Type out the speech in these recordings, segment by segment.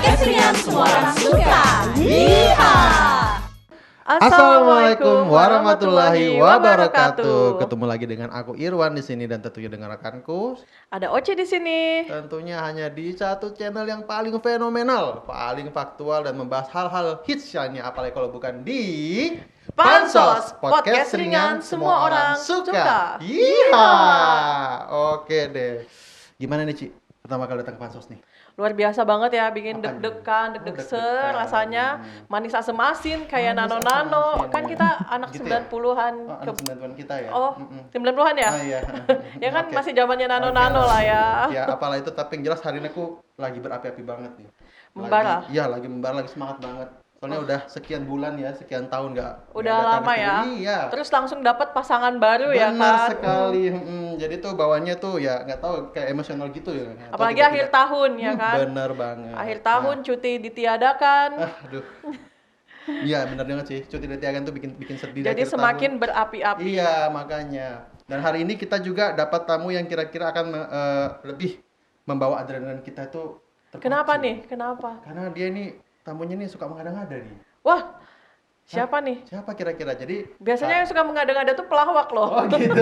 podcast ringan semua orang suka. Yeehaw! Assalamualaikum warahmatullahi wabarakatuh. Ketemu lagi dengan aku Irwan di sini dan tentunya dengan rekanku. Ada Oce di sini. Tentunya hanya di satu channel yang paling fenomenal, paling faktual dan membahas hal-hal hits lainnya, apalagi kalau bukan di Pansos, podcast ringan semua orang suka. Iya. Oke deh. Gimana nih, Ci? Pertama kali datang ke Pansos nih. Luar biasa banget ya, bikin Apanya? deg-degan, deg-degser deg-degan. rasanya. Manis asem asin kayak Manis nano-nano. asem-asin, Kan ya. kita anak Gitu ya? 90-an. Oh, anak 90-an kita ya? Oh, Mm-mm. 90-an ya? Ah, iya. Ya kan Oke. masih zamannya nano-nano Oke. lah ya. Ya, apalah itu, tapi yang jelas hari ini aku lagi berapi-api banget nih. Membara? Iya, lagi membara, lagi semangat banget. Soalnya udah sekian bulan ya, sekian tahun nggak Udah datang lama ke ya. sini. Iya. Terus langsung dapat pasangan baru ya kan. Benar sekali. Jadi tuh bawaannya tuh ya nggak tahu kayak emosional gitu ya. Atau Apalagi tiba-tiba- akhir tahun ya kan. Bener banget. Akhir tahun cuti ditiadakan. Aduh. Iya, bener banget sih. Cuti ditiadakan tuh bikin sedih di Jadi akhir semakin tahun. berapi-api. Iya, makanya. Dan hari ini kita juga dapat tamu yang kira-kira akan lebih membawa adrenalin kita itu terpacu. Kenapa nih? Kenapa? Karena dia ini tamunya nih suka mengada-ngada nih. Wah, siapa nih? Siapa kira-kira? Jadi Biasanya yang suka mengada-ngada tuh pelawak loh. oh gitu.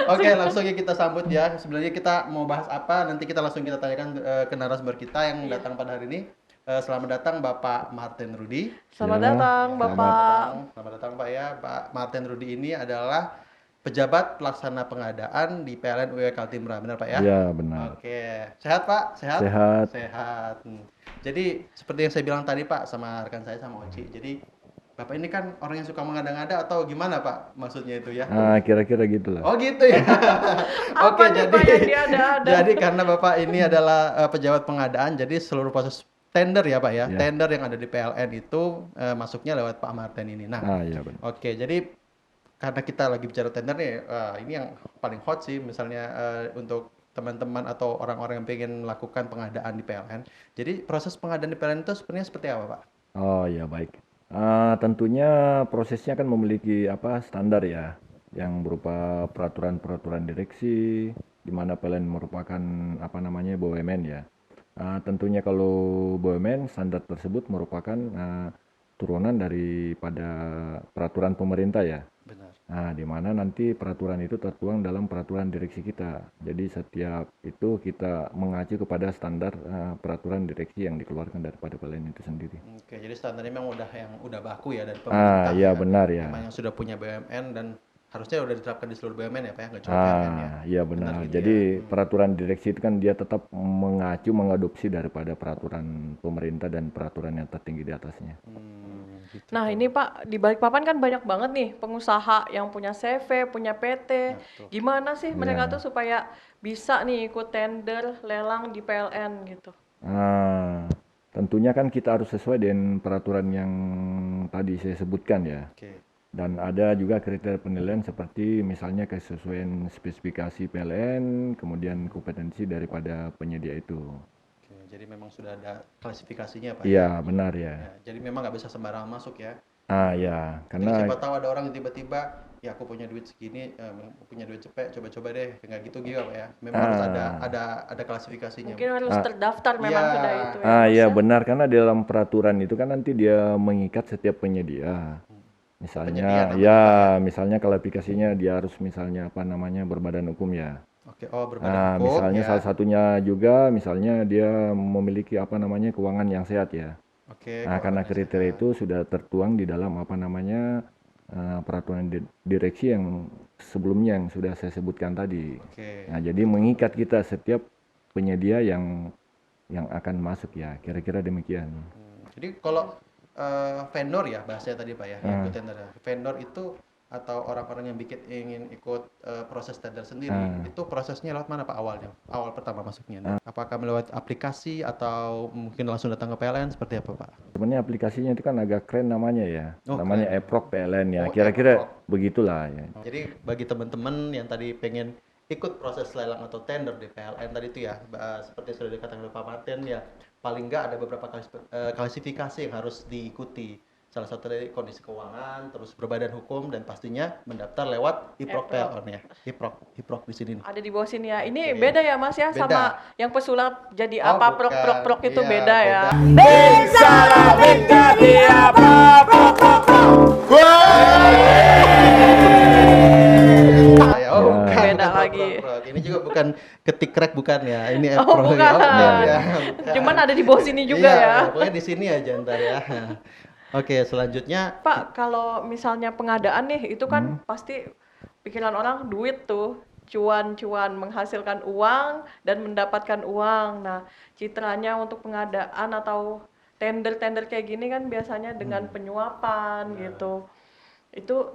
Oke, langsung aja kita sambut ya. Sebenarnya kita mau bahas apa? Nanti kita langsung kita tanyakan ke narasumber kita yang Iya. datang pada hari ini. Selamat datang Bapak Martin Rudy. Selamat Ya, datang, Bapak. Selamat datang Pak ya. Pak Martin Rudy ini adalah pejabat pelaksana pengadaan di PLN UIA Kaltimra, benar Pak ya? Iya, benar. Oke, sehat Pak? Sehat? Sehat. Sehat. Jadi seperti yang saya bilang tadi Pak sama rekan saya sama Oci. Jadi Bapak ini kan orang yang suka mengada-ngada atau gimana Pak maksudnya itu ya? Nah, kira-kira gitulah. Oh gitu ya. Oke, Apa nih, jadi Pak, yang diada-ada? jadi karena Bapak ini adalah pejabat pengadaan, jadi seluruh proses tender ya Pak ya. Ya. Tender yang ada di PLN itu masuknya lewat Pak Martin ini. Nah, Ah, iya benar. oke, jadi karena kita lagi bicara tender nih, ini yang paling hot sih misalnya untuk teman-teman atau orang-orang yang pengen melakukan pengadaan di PLN. Jadi proses pengadaan di PLN itu sebenarnya seperti apa Pak? Oh, iya baik. Tentunya prosesnya kan memiliki standar ya, yang berupa peraturan-peraturan direksi, di mana PLN merupakan BUMN ya. Tentunya kalau BUMN standar tersebut merupakan turunan daripada peraturan pemerintah ya. Benar. Nah, di mana nanti peraturan itu tertuang dalam peraturan direksi kita. Jadi setiap itu kita mengacu kepada standar peraturan direksi yang dikeluarkan daripada PLN itu sendiri. Oke, jadi standarnya memang udah baku ya dari pemerintah. Iya ya. benar ya. Memang yang sudah punya BUMN dan harusnya udah diterapkan di seluruh BUMN ya Pak ya, nggak cuma PLN ya. Iya benar. gitu Jadi ya. peraturan direksi itu kan dia tetap mengadopsi daripada peraturan pemerintah dan peraturan yang tertinggi di atasnya. Gitu. Nah, ini Pak, di Balikpapan kan banyak banget nih pengusaha yang punya CV, punya PT. Betul. Gimana sih mereka Ya. tuh supaya bisa nih ikut tender, lelang di PLN gitu? Tentunya kan kita harus sesuai dengan peraturan yang tadi saya sebutkan ya. Oke. Dan ada juga kriteria penilaian seperti misalnya kesesuaian spesifikasi PLN, kemudian kompetensi daripada penyedia itu. Oke, jadi memang sudah ada klasifikasinya Pak. Iya, benar ya. Ya, jadi memang nggak bisa sembarangan masuk ya. Ya, Jadi karena siapa tahu ada orang yang tiba-tiba, ya aku punya duit segini, punya duit cepet, coba-coba deh, nggak gitu Pak ya. Memang harus ada klasifikasinya. Mungkin harus terdaftar memang Iya. sudah itu ya. Mas, iya ya. benar karena di dalam peraturan itu kan nanti dia mengikat setiap penyedia. Penyedia Misalnya, namanya, misalnya klasifikasinya dia harus misalnya berbadan hukum ya. Oke, berbadan hukum. Misalnya ya. salah satunya juga misalnya dia memiliki keuangan yang sehat ya. Oke. Karena keuangannya kriteria sehat. itu sudah tertuang di dalam peraturan direksi yang sebelumnya yang sudah saya sebutkan tadi. Oke. Nah, jadi mengikat kita setiap penyedia yang akan masuk ya, kira-kira demikian. Jadi kalau vendor ya bahasanya tadi Pak ya, yang ikut tender. Vendor itu atau orang-orang yang ingin ikut proses tender sendiri, itu prosesnya lewat mana Pak awalnya? Awal pertama masuknya. Apakah melalui aplikasi atau mungkin langsung datang ke PLN seperti apa Pak? Sebenarnya aplikasinya itu kan agak keren namanya ya, Oh, namanya keren. Eprok PLN ya, Oh, kira-kira Eprok. begitulah ya. Jadi bagi teman-teman yang tadi pengen ikut proses lelang atau tender di PLN tadi itu ya, seperti sudah dikatakan oleh Pak Martin ya, paling nggak ada beberapa klasifikasi yang harus diikuti. salah satu dari kondisi keuangan, terus berbadan hukum dan pastinya mendaftar lewat IPROK PLN ya. IPROK di sini nih. Ada di bawah sini ya. Ini Oke. beda ya Mas ya, Beda. sama yang pesulap jadi Oh, apa prok bukan. prok prok itu Iya, beda ya. Oh, Ya. bukan, Beda bukan lagi. prok. Ini juga bukan ketik crack bukan ya. Ini Oh, prok ya. bukan. Ya, bukan. Cuman ada di bawah sini juga Iya, ya. pokoknya di sini aja ntar ya. Oke, selanjutnya Pak, kalau misalnya pengadaan nih, itu kan pasti pikiran orang duit tuh, cuan-cuan menghasilkan uang dan mendapatkan uang. Nah, citranya untuk pengadaan atau tender-tender kayak gini kan biasanya dengan penyuapan gitu. Itu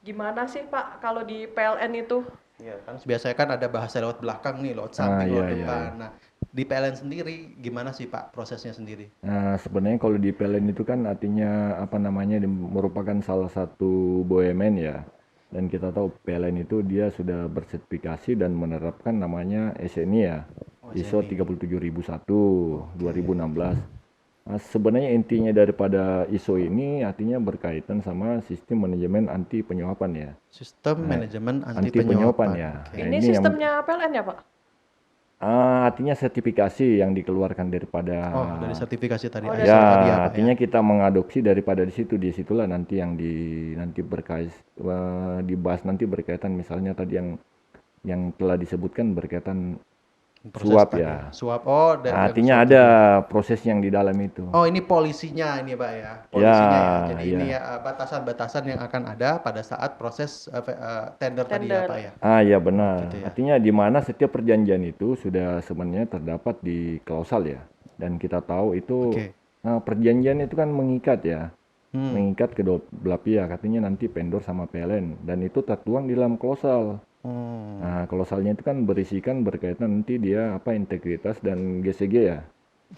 gimana sih Pak kalau di PLN itu? ya kan biasanya kan ada bahasa lewat belakang nih, lewat Ah, samping, lewat iya, iya, depan. iya. Nah, di PLN sendiri gimana sih Pak prosesnya sendiri? Nah, sebenarnya kalau di PLN itu kan artinya apa namanya merupakan salah satu BUMN ya. Dan kita tahu PLN itu dia sudah bersertifikasi dan menerapkan namanya SNI ya. ISO 37001 2016. Nah, sebenarnya intinya daripada ISO ini artinya berkaitan sama sistem manajemen anti penyuapan ya. Sistem manajemen anti Anti penyuapan penyuapan. ya. Oke. Nah, Ini ini yang sistemnya PLN ya Pak? artinya sertifikasi yang dikeluarkan daripada Oh, dari sertifikasi tadi Oh, ISO ya, tadi ya, Pak, artinya kita mengadopsi daripada disitulah nanti yang nanti dibahas nanti berkaitan misalnya tadi yang telah disebutkan berkaitan Proses suap tadi. ya. Suap. Oh, dan Nah, artinya ada proses yang di dalam itu. Oh, ini polisinya ini, Pak ya. Polisinya ya. Jadi ya. ini ya batasan-batasan yang akan ada pada saat proses tender tadi ya, Tender. Pak ya. Ya benar. Gitu ya. Artinya di mana setiap perjanjian itu sudah sebenarnya terdapat di klausal ya. Dan kita tahu itu Oke. perjanjian itu kan mengikat ya. Hmm. Mengikat kedua belah pihak, artinya nanti vendor sama PLN dan itu tertuang di dalam klausal. Hmm. Nah, klausalnya itu kan berisikan berkaitan nanti dia integritas dan GCG ya.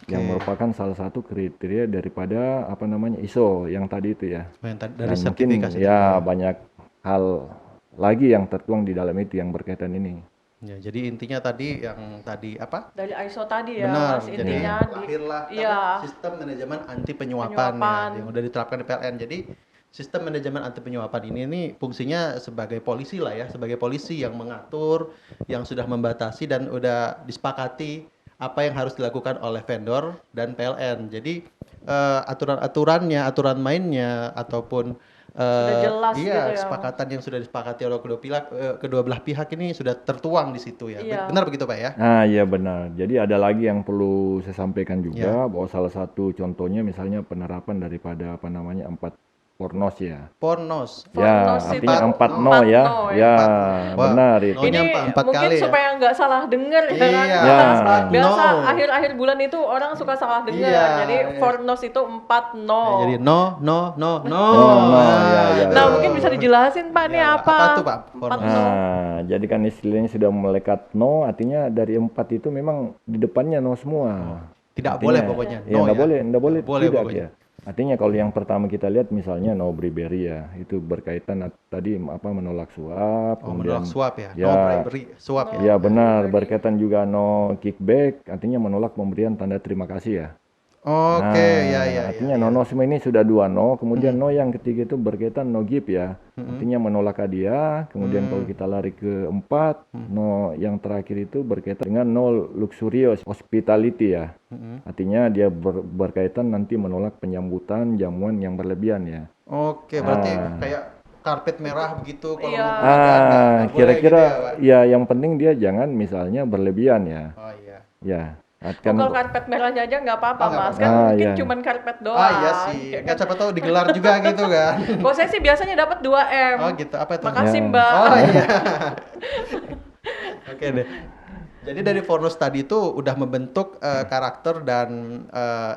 Yang merupakan salah satu kriteria daripada ISO yang tadi itu ya. Yang dari Dan mungkin sertifikasi ya banyak hal lagi yang tertuang di dalam itu yang berkaitan ini. Ya, jadi intinya tadi yang tadi apa? Dari ISO tadi ya, Benar. Mas. Jadi Intinya lahirlah iya. sistem manajemen anti penyuapan, Penyuapan. ya, yang udah diterapkan di PLN. Jadi sistem manajemen anti penyuapan ini nih fungsinya sebagai polisi lah ya, sebagai polisi yang mengatur, yang sudah membatasi dan udah disepakati apa yang harus dilakukan oleh vendor dan PLN. Jadi aturan-aturannya, aturan mainnya ataupun Sudah jelas iya, gitu ya. kesepakatan yang sudah disepakati oleh kedua belah pihak ini sudah tertuang di situ ya. Iya. Benar begitu Pak ya? Iya benar. Jadi ada lagi yang perlu saya sampaikan juga bahwa salah satu contohnya misalnya penerapan daripada 4 Pornos ya. Pornos. Ya, Pornos itu artinya 4 no empat ya. no ya. Ya, Wah, benar itu. no-nya Ini empat mungkin kali ya? supaya nggak salah dengar ya kan. Iya, Ya. Biasa no. akhir-akhir bulan itu orang suka salah dengar. Iya. Jadi Fornos itu 4 no. Jadi no. No, ya. Nah, mungkin bisa dijelasin Pak nih Ya, apa? apa tuh, Pak? 4 Fornos. no. Jadi kan istilahnya sudah melekat no, artinya dari 4 itu memang di depannya no semua. Tidak Artinya, boleh pokoknya. Ya, No nggak ya? boleh, nggak boleh, Boleh tidak pokoknya. ya. Artinya kalau yang pertama kita lihat misalnya no bribery ya, itu berkaitan tadi menolak suap, Oh, kemudian menolak suap ya. Ya. No bribery, suap ya. ya benar berkaitan juga no kickback, artinya menolak pemberian tanda terima kasih ya. Oke, ya. Artinya no semua ini sudah 2 no, kemudian no yang ketiga itu berkaitan no give ya. Artinya menolak hadiah, kemudian kalau kita lari ke 4, no yang terakhir itu berkaitan dengan no luxurious hospitality ya. Artinya dia berkaitan nanti menolak penyambutan jamuan yang berlebihan ya. Oke, berarti kayak karpet merah begitu kalau Iya. mau pengadaan, nggak boleh Kira-kira gitu ya, Pak? ya yang penting dia jangan misalnya berlebihan ya. Oh iya. Ya. Oh, kalau karpet merahnya aja nggak apa-apa Oh, nggak Mas. Kan apa-apa. mungkin Iya. cuman karpet doang. Ah iya sih. ya Nggak kan? siapa tahu digelar juga gitu kan. Kalau saya sih biasanya dapat 2M. Oh gitu. Apa itu? Makasih Ya. Mbak. Oh iya. Oke deh. Jadi dari Fornos tadi itu udah membentuk karakter dan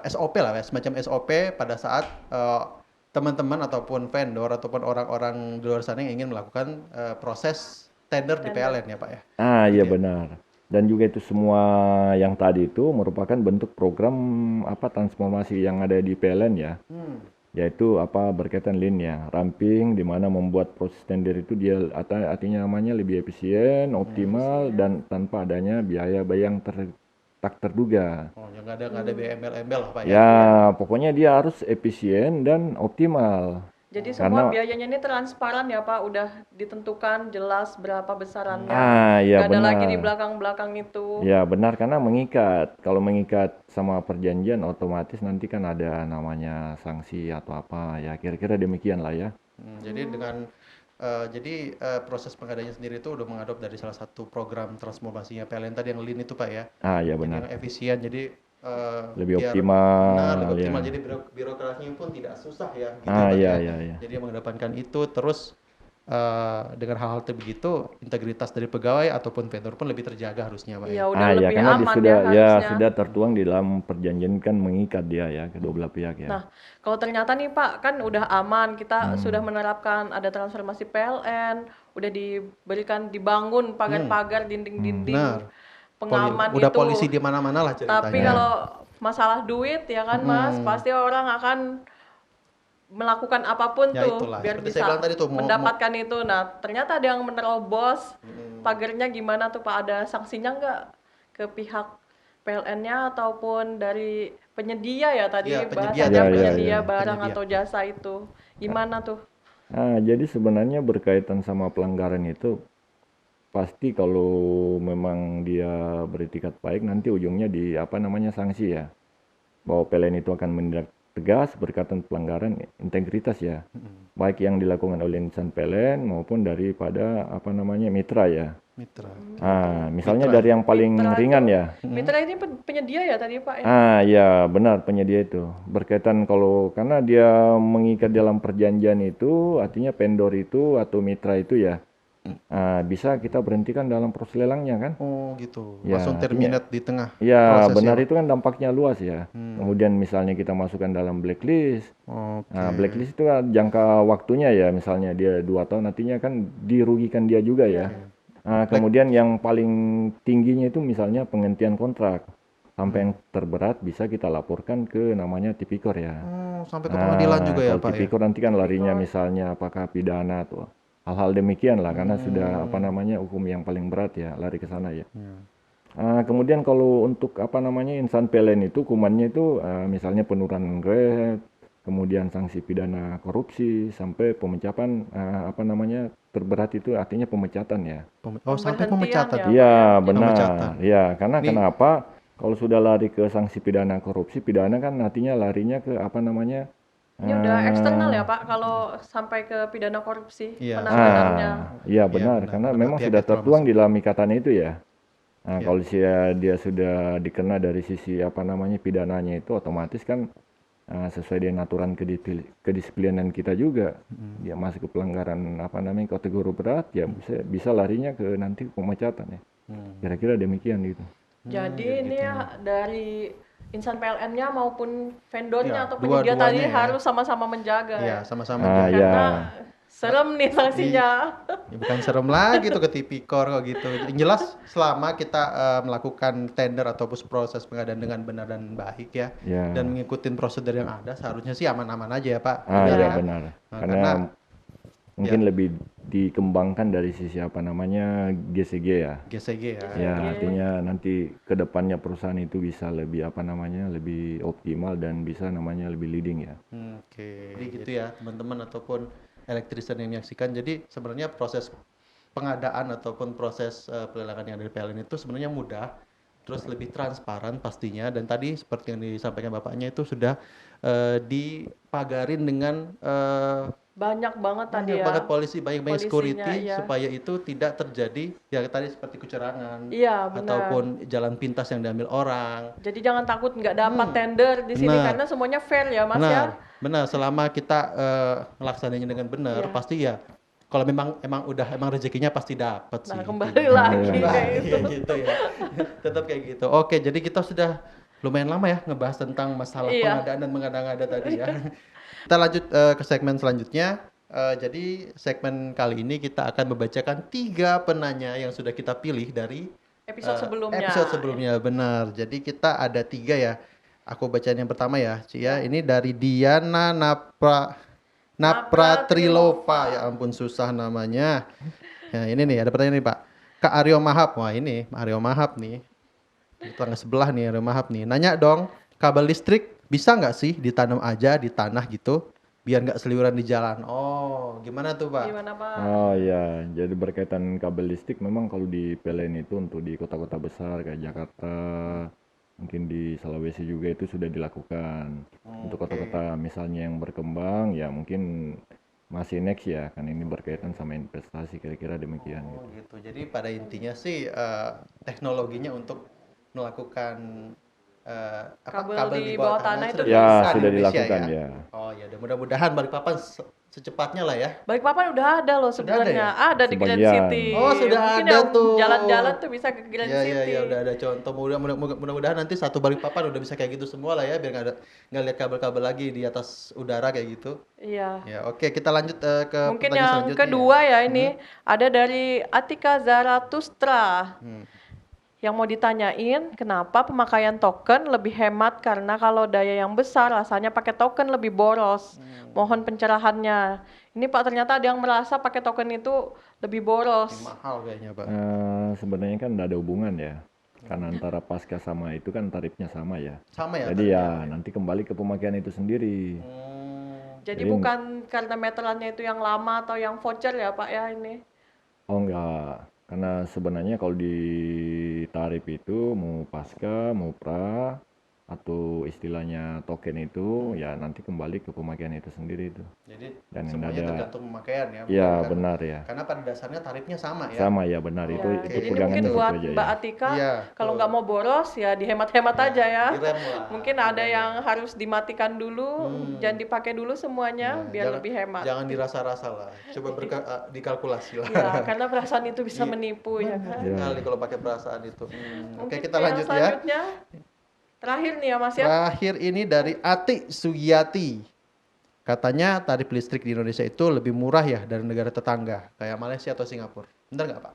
SOP lah ya, semacam SOP pada saat teman-teman ataupun vendor ataupun orang-orang di luar sana yang ingin melakukan proses tender di PLN ya Pak ya. Iya benar. Dan juga itu semua yang tadi itu merupakan bentuk program transformasi yang ada di PLN ya. Yaitu berkaitan lean ya, ramping di mana membuat proses tender itu dia artinya namanya lebih efisien, optimal dan tanpa adanya biaya yang tak terduga. Oh, yang nggak ada embel-embel lah Pak ya. Ya, pokoknya dia harus efisien dan optimal. Jadi semua Karena biayanya ini transparan ya Pak, udah ditentukan jelas berapa besarannya. ya Nggak ada lagi di benar. belakang-belakang itu. Ya benar karena mengikat. Kalau mengikat sama perjanjian otomatis nanti kan ada namanya sanksi atau apa. Ya kira-kira demikian lah ya. Jadi dengan proses pengadaannya sendiri itu udah mengadop dari salah satu program transformasinya PLN tadi yang Lean itu Pak ya. Ya Jadi benar. yang efisien, jadi Lebih biar optimal lebih optimal. ya. Jadi birokrasinya pun tidak susah ya, gitu ya Pak Iya ya. iya iya. Jadi mengedepankan itu terus dengan hal-hal begitu, integritas dari pegawai ataupun vendor pun lebih terjaga harusnya Pak ya. Iya, udah Ya lebih karena aman sudah ya harusnya. sudah tertuang di dalam perjanjian kan mengikat dia ya kedua belah pihak ya. Nah, kalau ternyata nih Pak, kan udah aman, kita sudah menerapkan ada transformasi PLN, udah diberikan, dibangun pagar-pagar, dinding-dinding Benar. pengaman Udah itu. polisi di mana-mana lah Tapi ceritanya. kalau masalah duit ya kan Mas, pasti orang akan melakukan apapun Ya tuh itulah, biar seperti bisa saya bilang tadi tuh, mendapatkan itu. Nah, ternyata ada yang menerobos pagernya, gimana tuh Pak? Ada sanksinya nggak ke pihak PLN-nya ataupun dari penyedia ya tadi Iya, penyedia, bahasanya, ya, penyedia ya. barang Penyedia. atau jasa itu. Gimana tuh? Jadi sebenarnya berkaitan sama pelanggaran itu pasti kalau memang dia beretikat baik nanti ujungnya di apa namanya sanksi ya. Bahwa PLN itu akan menindak tegas berkaitan pelanggaran integritas ya. Baik yang dilakukan oleh insan PLN maupun daripada apa namanya mitra ya. Mitra. Misalnya Mitra. dari yang paling Mitra ringan tuh- ya. Mitra ini penyedia ya tadi Pak ya? Ya benar penyedia itu. Berkaitan kalau karena dia mengikat dalam perjanjian itu artinya vendor itu atau mitra itu ya. Bisa kita berhentikan dalam proses lelangnya kan? Oh gitu. Ya, Langsung terminate di tengah Ya proses benar ya, itu kan dampaknya luas ya. Kemudian misalnya kita masukkan dalam blacklist. Pak? Oke. Blacklist itu kan jangka waktunya ya, misalnya dia 2 tahun nantinya kan dirugikan dia juga ya. Kemudian yang paling tingginya itu misalnya penghentian kontrak. Sampai yang terberat bisa kita laporkan ke namanya tipikor ya. Oh, sampai ke pengadilan juga ya Kalau Pak ya? tipikor nanti kan larinya misalnya apakah pidana atau hal-hal demikian lah karena sudah apa namanya hukum yang paling berat ya lari ke sana ya. Kemudian kalau untuk apa namanya insan PLN itu hukumannya itu misalnya penurunan grade, kemudian sanksi pidana korupsi sampai pemecatan apa namanya terberat itu artinya pemecatan ya. Oh, sampai Pemberhentian pemecatan. ya? Iya Pemecatan. benar. Iya karena kenapa? Kalau sudah lari ke sanksi pidana korupsi, pidana kan artinya larinya ke apa namanya? Ini udah eksternal ya Pak kalau sampai ke pidana korupsi Iya. penanganannya. Iya benar, benar, karena benar. memang Pihak sudah eksternal tertuang di dalam ikatannya itu ya. Iya. Kalau dia sudah dikena dari sisi apa namanya pidananya itu otomatis kan sesuai dengan aturan kedisiplinan kita juga. Dia masuk ke pelanggaran apa namanya kategori berat ya bisa larinya ke nanti pemecatan ya. Kira-kira demikian gitu. Jadi ini ya dari insan PLN-nya maupun vendornya Ya, atau penyedia tadi dua-duanya ya. harus sama-sama menjaga Iya, ya. sama-sama Ah, dia. ya. Karena serem nih sanksinya. Ya, bukan serem lagi tuh ke tipikor kok gitu. Yang jelas selama kita melakukan tender ataupun proses pengadaan dengan benar dan baik ya, Ya. dan mengikuti prosedur yang ada, seharusnya sih aman-aman aja ya Pak. Iya Ya. benar. Nah, Karena karena- mungkin lebih dikembangkan dari sisi apa namanya GCG ya. GCG ya. Ya, artinya nanti ke depannya perusahaan itu bisa lebih apa namanya, lebih optimal dan bisa namanya lebih leading ya. Oke. Jadi gitu ya teman-teman ataupun elektrisian yang menyaksikan. Jadi sebenarnya proses pengadaan ataupun proses pelelangan yang dari PLN itu sebenarnya mudah, terus lebih transparan pastinya. Dan tadi seperti yang disampaikan bapaknya itu sudah dipagarin dengan Banyak banget tadi banyak ya. banget polisi, banyak Polisinya, security iya. supaya itu tidak terjadi ya tadi seperti kecurangan Iya, benar. ataupun jalan pintas yang diambil orang. Jadi jangan takut nggak dapat tender di sini Benar. karena semuanya fair ya Mas ya. Benar, benar. Selama kita melaksananya dengan benar, Iya. pasti ya. Kalau emang rezekinya pasti dapat sih. Nah, kembali lagi Kembali kayak itu. kayak gitu ya. Tetap kayak gitu. Oke, jadi kita sudah lumayan lama ya ngebahas tentang masalah Iya. pengadaan dan mengada-ngada tadi ya. Kita lanjut ke segmen selanjutnya. Jadi segmen kali ini kita akan membacakan 3 penanya yang sudah kita pilih dari Episode sebelumnya. Episode sebelumnya, benar. Jadi kita ada 3 ya. Aku bacain yang pertama ya, Ci ya. Ini dari Diana Napra Trilova. Ya ampun susah namanya. Ya ini nih ada pertanyaan nih Pak. Kak Aryo Mahap. Wah ini Aryo Mahap nih. Tetangga sebelah nih, ada Mahap nih. Nanya dong, kabel listrik bisa nggak sih ditanam aja di tanah gitu, biar nggak seliweran di jalan? Oh, gimana tuh Pak? Gimana Pak? Oh ya, jadi berkaitan kabel listrik memang kalau di PLN itu untuk di kota-kota besar kayak Jakarta, mungkin di Sulawesi juga itu sudah dilakukan. Untuk Oke. kota-kota misalnya yang berkembang ya mungkin masih next ya, kan ini berkaitan sama investasi kira-kira demikian gitu. Oh gitu. Jadi pada intinya sih teknologinya untuk melakukan Kabel di bawah tanah itu sudah Ya, bisa di sudah Indonesia dilakukan ya. Oh ya, mudah-mudahan Balikpapan secepatnya lah ya. Balikpapan udah ada loh Sudah ada sebenarnya. Ada di Grand Sebagian. City. Oh, sudah Mungkin ada yang tuh. jalan-jalan tuh bisa ke Grand Ya, City. udah ada contoh. Mudah-mudahan nanti satu Balikpapan udah bisa kayak gitu semua lah ya, biar nggak lihat kabel-kabel lagi di atas udara kayak gitu. Iya. Ya, oke, kita lanjut ke Mungkin pertanyaan yang selanjutnya kedua ya ini ada dari Atika Zaratustra. Hmm. Yang mau ditanyain, kenapa pemakaian token lebih hemat karena kalau daya yang besar rasanya pakai token lebih boros. Mohon pencerahannya. Ini Pak, ternyata ada yang merasa pakai token itu lebih boros. Ini mahal kayaknya Pak. Sebenarnya kan tidak ada hubungan ya, karena antara pasca sama itu kan tarifnya sama ya. Sama ya? Jadi ya nanti kembali ke pemakaian itu sendiri. Jadi Jadi- bukan karena meterannya itu yang lama atau yang voucher ya Pak ya ini. Oh enggak, karena sebenarnya kalau di tarif itu mau pasca, mau pra, atau istilahnya token itu ya nanti kembali ke pemakaian itu sendiri itu. Jadi Dan semuanya ada- tergantung pemakaian ya. Ya bukan- benar ya. Karena pada dasarnya tarifnya sama ya. Sama ya benar Ya, itu jadi ini pegangan mungkin situ buat aja Mbak ya. Atika, Iya, kalau betul. nggak mau boros ya dihemat-hemat aja ya. Direm lah. Mungkin ada yang harus dimatikan dulu, jangan dipakai dulu semuanya Ya, biar lebih hemat. Jangan dirasa-rasa lah. Coba dikalkulasi lah. Ya, karena perasaan itu bisa menipu ya kan. Iya. Sekali kalau pakai perasaan itu. Oke, Mungkin kita yang lanjut ya. selanjutnya, terakhir nih ya Mas ya. Terakhir ini dari Ati Sugiyati. Katanya tarif listrik di Indonesia itu lebih murah ya dari negara tetangga, kayak Malaysia atau Singapura. Benar nggak Pak?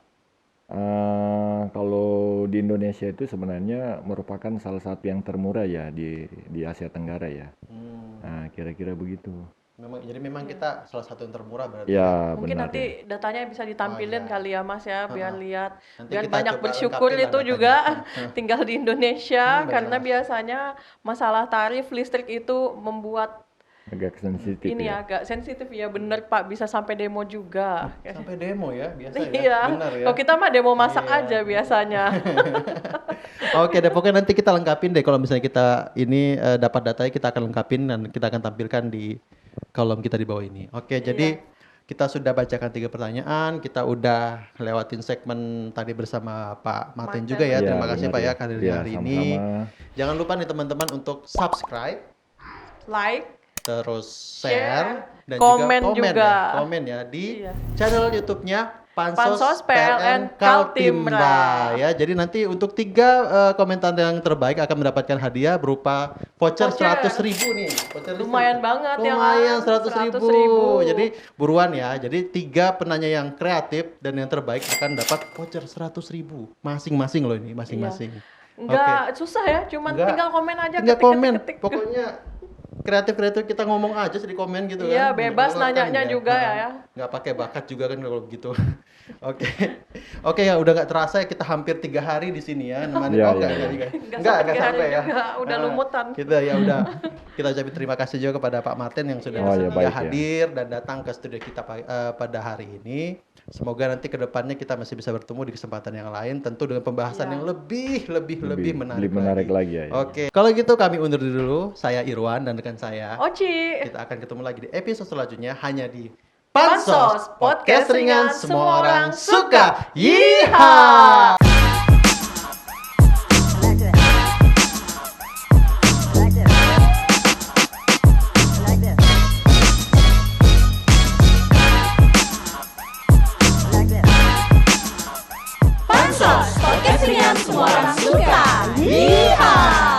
Kalau di Indonesia itu sebenarnya merupakan salah satu yang termurah ya di Asia Tenggara ya. Nah, kira-kira begitu. Jadi memang kita salah satu yang termurah berarti. Ya, Mungkin benar nanti ya. datanya bisa ditampilin Oh, iya. kali ya Mas ya, biar lihat. Nanti Biar kita banyak coba bersyukur lengkapin lah itu datanya. juga tinggal di Indonesia, Benar. karena biasanya masalah tarif listrik itu membuat Agak sensitif ini ya. agak sensitif ya, bener Pak, bisa sampai demo juga. Sampai demo ya, biasa ya. Iya, Benar ya. kalau kita mah demo masak Iya. aja biasanya. Oke deh, pokoknya nanti kita lengkapin deh kalau misalnya kita ini dapat datanya, kita akan lengkapin dan kita akan tampilkan di kolom kita di bawah ini. Oke, jadi kita sudah bacakan 3 pertanyaan, kita udah lewatin segmen tadi bersama Pak Martin juga ya. Iya, Terima kasih benar Pak ya ya. kehadirannya Iya, hari ini. sama-sama. Jangan lupa nih teman-teman untuk subscribe, Like, terus Share, share, dan komen juga komen juga. ya, komen ya di Iya. channel YouTube-nya Pansos Pansos PLN PLN Kaltimra. Kaltimra ya. Jadi nanti untuk 3 komentar yang terbaik akan mendapatkan hadiah berupa voucher Voucher. 100.000 nih. Voucher Lumayan listrik. banget ya, Lumayan kan? 100.000. Jadi buruan ya. Jadi 3 penanya yang kreatif dan yang terbaik akan dapat voucher 100.000 masing-masing loh ini, masing-masing. enggak susah ya, cuman Enggak. tinggal komen aja, Tinggal ketik, komen. ketik, ketik. Pokoknya kreatif kita ngomong aja di komen gitu Iya, kan. bebas Keluarkan nanyanya juga ya. Nggak pakai bakat juga kan kalau begitu. Oke. Oke ya, udah nggak terasa ya kita hampir 3 hari di sini ya. Nemani Iya, oh, iya. Nggak sampai ya. juga, udah Nah, lumutan. Kita ya udah. Kita ucapin terima kasih juga kepada Pak Martin yang sudah Oh, ya, bersedia baik ya. hadir dan datang ke studio kita pada hari ini. Semoga nanti ke depannya kita masih bisa bertemu di kesempatan yang lain, tentu dengan pembahasan Iya. yang lebih menarik lagi ya. Oke, kalau gitu kami undur dulu. Saya Irwan dan rekan saya. Oci. Kita akan ketemu lagi di episode selanjutnya hanya di Pansos, podcast ringan semua orang suka. Yeehaw! Like this. Like this. Like this. Like this. Pansos, podcast ringan semua orang suka. Yeehaw!